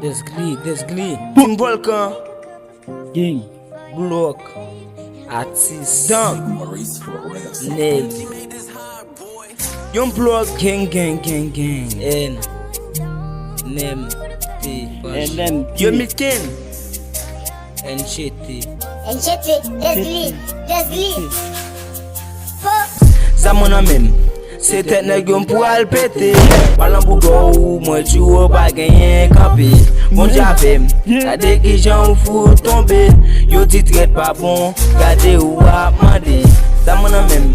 Desgli. Team Volcan. Gang. Block. Artist. Dam. Neg. Young Plug. Gang. N. Nem. T. Yo Milken. NCT. Desgli. Zaman an men, se tet neg yon pou al pete. Balan pou go, mwen tu ou pa genyen kampe. Bon javem, gade ki jan ou fou tombe. Yo ti tret pa bon, gade ou ap mande. Zaman an men,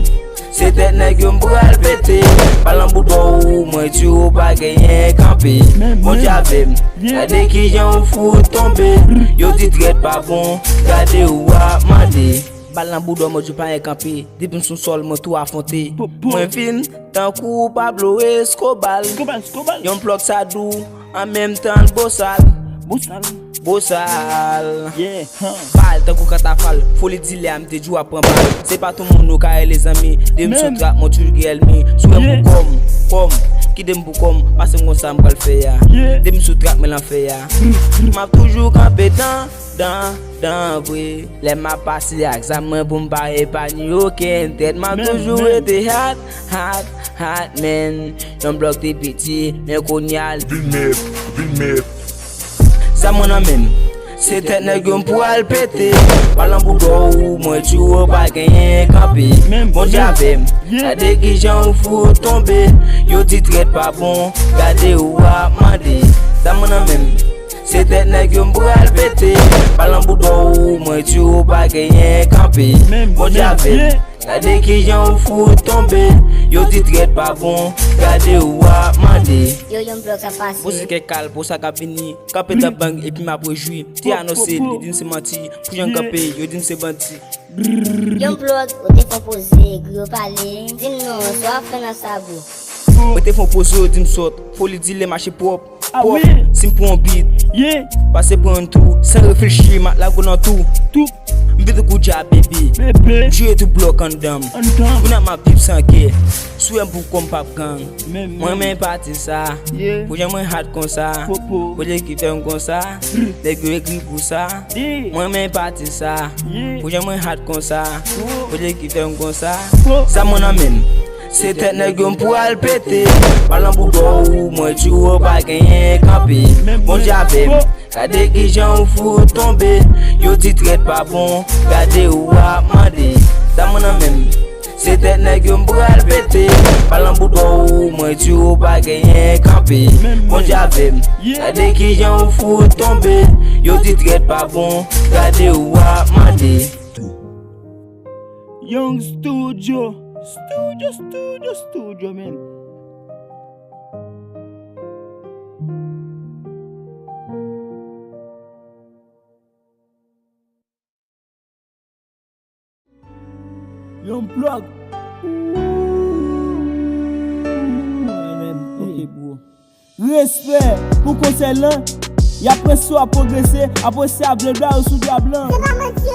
se tet neg yon pou al pete. Balan pou go, mwen tu ou pa genyen kampe. Bon javem, gade ki jan ou fou tombe. Yo ti tret pa bon, gade ou ap mande. Balan boudou moi pas un campé, depuis son sol moi tout affronté. Moi fin, tant coup Pablo Escobar. Yon bloc ça dou, en même temps bossal. Yeah, Bal, tant coup catafal, faut le dire à m'te jou à prendre balle. C'est pas tout le monde qui a les amis, dem so trap mon tu girl mi. Souem comme qui dem pour comme parce que mon ça me le faire ya. Dem so trap me l'en fait ya. M'a toujours campé dans vrai. Les m'a passé examen pour m'pas épargner aucun tête. M'a toujours été hard man. Yon bloc des petits, mais cognac. Ça mon même, c'est tête nèg yon pou al pété. Balan pou go, moi tu ou pas genyen campé. Bon javem, gade ki jan ou fou tombe. Yo ti tret pas bon, gade ou ap mande. Ça mon même, c'est tête nèg yon pou al pété. Balan pou go, moi tu ou pas genyen campé. Bon javem, gade ki jan ou fou tombe. Yo ti tret pas bon, gade ou ap mande. Yo yon bloc ça passe. Pour ce qui est calme, pour ça qu'a fini, capé ta banque et puis m'a joué. Ti annoncé, il dit c'est menti, pour j'en capé, yo dit c'est menti. Yon bloc, ou te composé, gros parler, dis-nous, soit fait dans sa bouche. Ou te font poser, dis m'sort, faut lui dire les marchés propres. oui. Si m'prend un beat, Yeah, passer pour un tour, sans réfléchir, mat la go dans tout. M'vide coup job bébé, jouer tout bloc en dame. Ou n'a ma pipe sans quai, souhait pour comme pap gang. Moi même parti ça, pour j'ai moins hard comme ça. Pour les qui fait comme ça, les gars écrit pour ça. Moi même parti ça, pour j'ai moins hard comme ça. Pour les qui fait comme ça, ça mon amène. C'est tête nèg yon pou al pété. Balan pou go, moi tu ou pas genyen campé. Bon javem, gade ki jan ou fou tombe. Yo ti tret pas bon, gade ou ap mande. Ça mon même, c'est tête nèg yon pou al pété. Balan pou go, moi tu ou pas genyen campé. Bon javem, gade ki jan ou fou tombe. Yo ti tret pas bon, gade ou ap mande. Young Studio, man. Young Plug. Respect pour conseil là. Y'a pression à progresser, après ça, blabla ou sous blanc. C'est pas mentir,